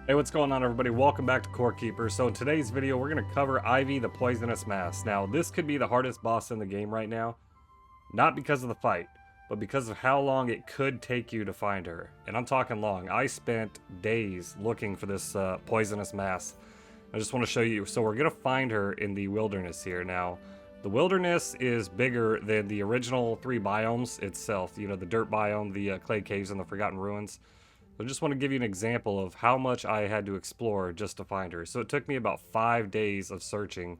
Hey, what's going on, everybody? Welcome back to Core Keeper. So in today's video, we're going to cover Ivy the Poisonous Mass. Now, this could be the hardest boss in the game right now, not because of the fight, but because of how long it could take you to find her. And I'm talking long. I spent days looking for this Poisonous Mass. I just want to show you. So we're going to find her in the wilderness here. Now, the wilderness is bigger than the original 3 biomes itself. You know, the dirt biome, the clay caves, and the Forgotten Ruins. I just want to give you an example of how much I had to explore just to find her. So it took me about 5 days of searching,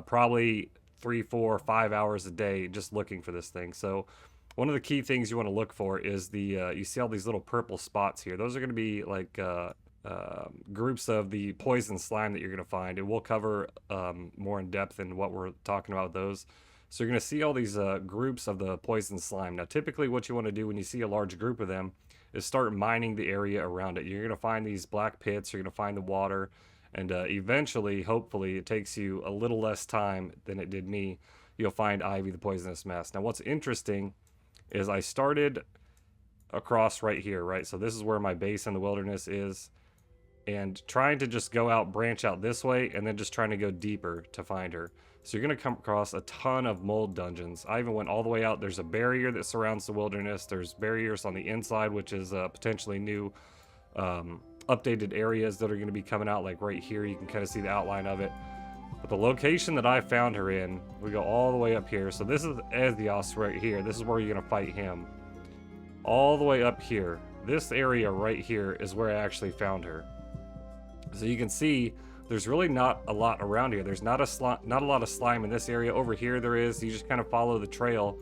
probably 3, 4, 5 hours a day just looking for this thing. So one of the key things you want to look for is the, you see all these little purple spots here. Those are going to be like groups of the poison slime that you're going to find. And we'll cover more in depth in what we're talking about those. So you're going to see all these groups of the poison slime. Now, typically what you want to do when you see a large group of them is start mining the area around it. You're going to find these black pits, you're going to find the water, and eventually, hopefully, it takes you a little less time than it did me. You'll find Ivy the Poisonous Mass. Now, what's interesting is I started across right here, right? So this is where my base in the wilderness is, and trying to just go out, branch out this way, and then just trying to go deeper to find her. So you're going to come across a ton of mold dungeons. I even went all the way out. There's a barrier that surrounds the wilderness. There's barriers on the inside, which is potentially new updated areas that are going to be coming out. Like right here, you can kind of see the outline of it. But the location that I found her in, we go all the way up here. So this is Aethios right here. This is where you're going to fight him. All the way up here. This area right here is where I actually found her. So you can see there's really not a lot around here. There's not a lot of slime in this area. Over here there is. You just kind of follow the trail,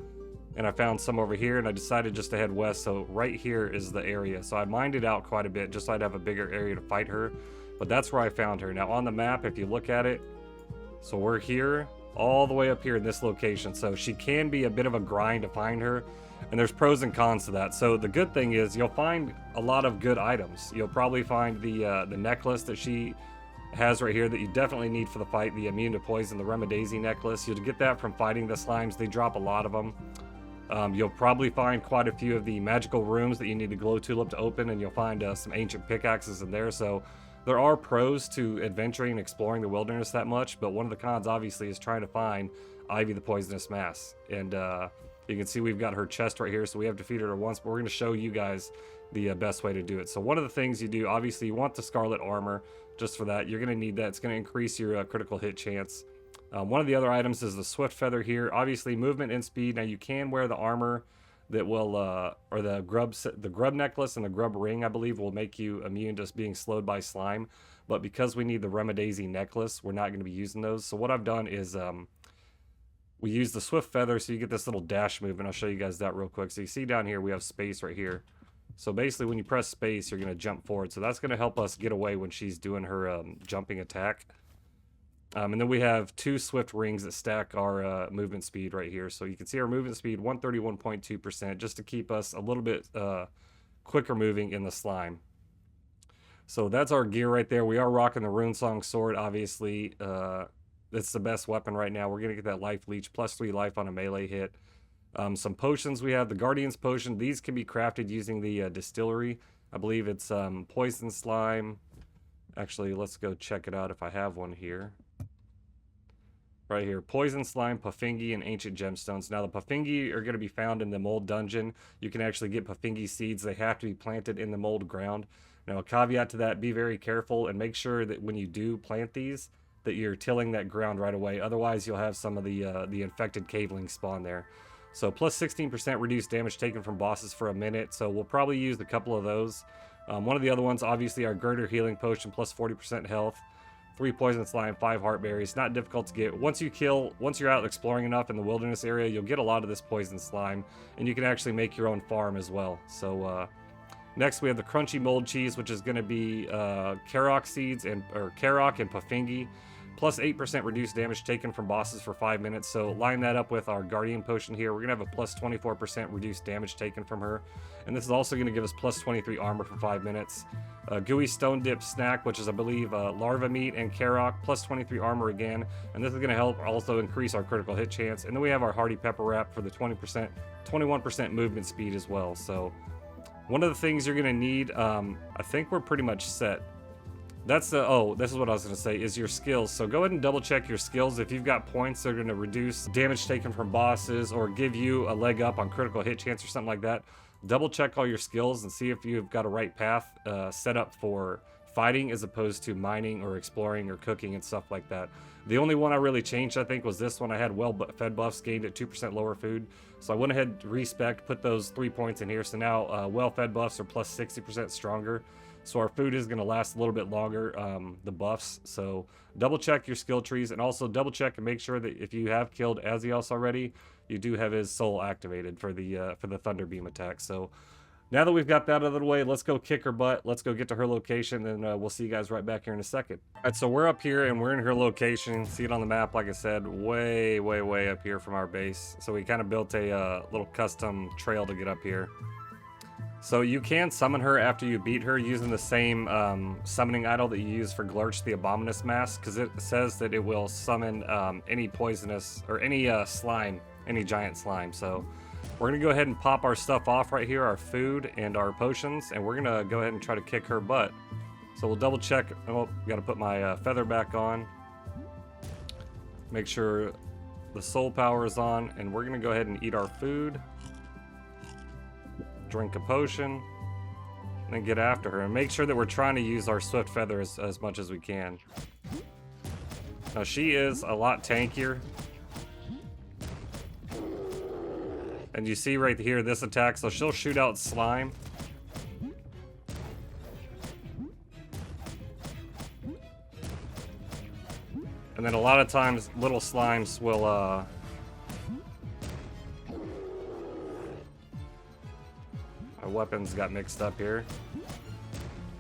and I found some over here, and I decided just to head west. So right here is the area. So I mined it out quite a bit just so I'd have a bigger area to fight her. But that's where I found her. Now on the map, if you look at it, so we're here all the way up here in this location. So she can be a bit of a grind to find her, and there's pros and cons to that. So the good thing is you'll find a lot of good items. You'll probably find the necklace that she has right here that you definitely need for the fight, the immune to poison, the Remadaisy necklace. You'll get that from fighting the slimes. They drop a lot of them. You'll probably find quite a few of the magical rooms that you need the glow tulip to open, and you'll find some ancient pickaxes in there. So there are pros to adventuring and exploring the wilderness that much, but one of the cons obviously is trying to find Ivy the Poisonous Mass. And you can see we've got her chest right here, so we have defeated her once, but we're going to show you guys the best way to do it. So one of the things you do, obviously you want the Scarlet Armor. Just for that, you're going to need that. It's going to increase your critical hit chance. One of the other items is the Swift Feather here. Obviously, movement and speed. Now, you can wear the armor that will, or the grub necklace and the grub ring, I believe, will make you immune to being slowed by slime. But because we need the Remadaisy necklace, we're not going to be using those. So what I've done is we use the Swift Feather, so you get this little dash movement. I'll show you guys that real quick. So you see down here, we have space right here. So basically, when you press space, you're going to jump forward. So that's going to help us get away when she's doing her jumping attack. And then we have 2 swift rings that stack our movement speed right here. So you can see our movement speed, 131.2%, just to keep us a little bit quicker moving in the slime. So that's our gear right there. We are rocking the Runesong Sword, obviously. It's the best weapon right now. We're going to get that life leech, +3 life on a melee hit. Some potions we have. The Guardian's Potion. These can be crafted using the distillery. I believe it's poison slime. Actually, let's go check it out if I have one here. Right here. Poison slime, Paffingi, and ancient gemstones. Now, the Paffingi are going to be found in the mold dungeon. You can actually get Paffingi seeds. They have to be planted in the mold ground. Now, a caveat to that, be very careful and make sure that when you do plant these, that you're tilling that ground right away. Otherwise, you'll have some of the infected cavelings spawn there. So plus 16% reduced damage taken from bosses for a minute. So we'll probably use a couple of those. One of the other ones, obviously, our Girder Healing Potion, plus 40% health. 3 poison slime, 5 heart berries. Not difficult to get. Once you're out exploring enough in the wilderness area, you'll get a lot of this poison slime. And you can actually make your own farm as well. So next we have the Crunchy Mold Cheese, which is going to be Karok seeds, or Karok and Paffingi. Plus 8% reduced damage taken from bosses for 5 minutes. So line that up with our Guardian Potion here. We're going to have a plus 24% reduced damage taken from her. And this is also going to give us plus 23 armor for 5 minutes. Gooey Stone Dip Snack, which is, I believe, larva meat, and Karok, plus 23 armor again. And this is going to help also increase our critical hit chance. And then we have our Hardy Pepper Wrap for the 21% movement speed as well. So one of the things you're going to need, I think we're pretty much set That's the, oh, this is what I was gonna say, is your skills. So go ahead and double check your skills. If you've got points that are gonna reduce damage taken from bosses or give you a leg up on critical hit chance or something like that, double check all your skills and see if you've got a right path set up for fighting as opposed to mining or exploring or cooking and stuff like that. The only one I really changed, I think, was this one. I had well-fed buffs gained at 2% lower food. So I went ahead, respec, put those 3 points in here. So now well-fed buffs are plus 60% stronger. So our food is going to last a little bit longer, the buffs. So double check your skill trees, and also double check and make sure that if you have killed Azios already, you do have his soul activated for the Thunder Beam attack. So now that we've got that out of the way, let's go kick her butt. Let's go get to her location, and we'll see you guys right back here in a second. All right, so we're up here, and we're in her location. See it on the map, like I said, way, way, way up here from our base. So we kind of built a little custom trail to get up here. So you can summon her after you beat her using the same summoning idol that you use for Glurch the Abominous Mask, because it says that it will summon any poisonous, or any slime, any giant slime. So we're going to go ahead and pop our stuff off right here, our food and our potions, and we're going to go ahead and try to kick her butt. So we'll double check. Oh, got to put my feather back on. Make sure the soul power is on, and we're going to go ahead and eat our food. Drink a potion, and then get after her. And make sure that we're trying to use our swift feather as much as we can. Now she is a lot tankier. And you see right here this attack, so she'll shoot out slime. And then a lot of times little slimes will my weapons got mixed up here.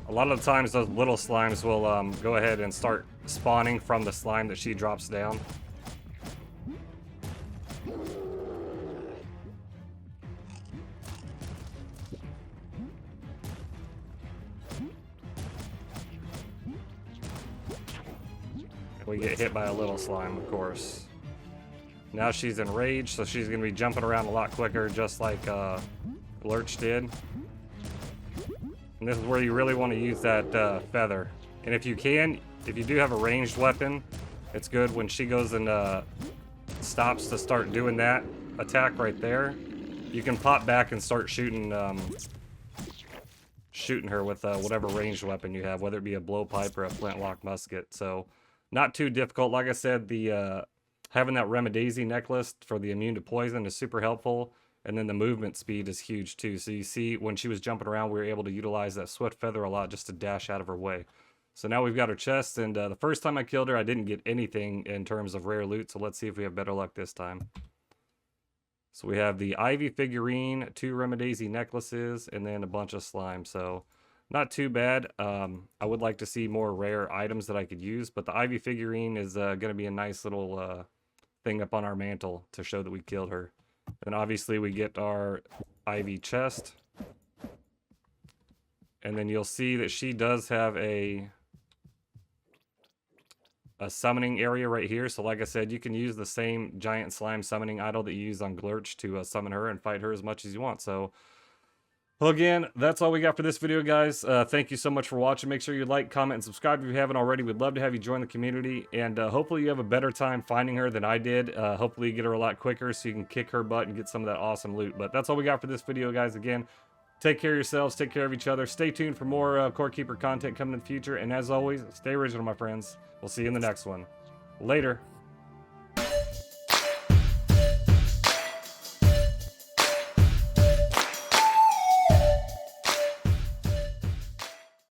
A lot of the times those little slimes will go ahead and start spawning from the slime that she drops down. We get hit by a little slime, of course. Now she's enraged, so she's going to be jumping around a lot quicker, just like Lurch did. And this is where you really want to use that feather. And if you do have a ranged weapon, it's good when she goes and stops to start doing that attack right there. You can pop back and start shooting her with whatever ranged weapon you have, whether it be a blowpipe or a flintlock musket. So not too difficult. Like I said, the having that Remadaisy necklace for the immune to poison is super helpful. And then the movement speed is huge too. So you see when she was jumping around, we were able to utilize that swift feather a lot just to dash out of her way. So now we've got her chest, and the first time I killed her, I didn't get anything in terms of rare loot. So let's see if we have better luck this time. So we have the Ivy figurine, 2 Remadaisy necklaces, and then a bunch of slime. So not too bad. I would like to see more rare items that I could use, but the Ivy figurine is going to be a nice little thing up on our mantle to show that we killed her. And obviously we get our Ivy chest. And then you'll see that she does have a summoning area right here. So like I said, you can use the same giant slime summoning idol that you use on Glurch to summon her and fight her as much as you want. So, well, again, that's all we got for this video, guys. Thank you so much for watching. Make sure you like, comment, and subscribe if you haven't already. We'd love to have you join the community, and hopefully you have a better time finding her than I did. Hopefully you get her a lot quicker so you can kick her butt and get some of that awesome loot. But that's all we got for this video, guys. Again, take care of yourselves, take care of each other. Stay tuned for more Core Keeper content coming in the future, and as always, stay original, my friends. We'll see you in the next one. Later.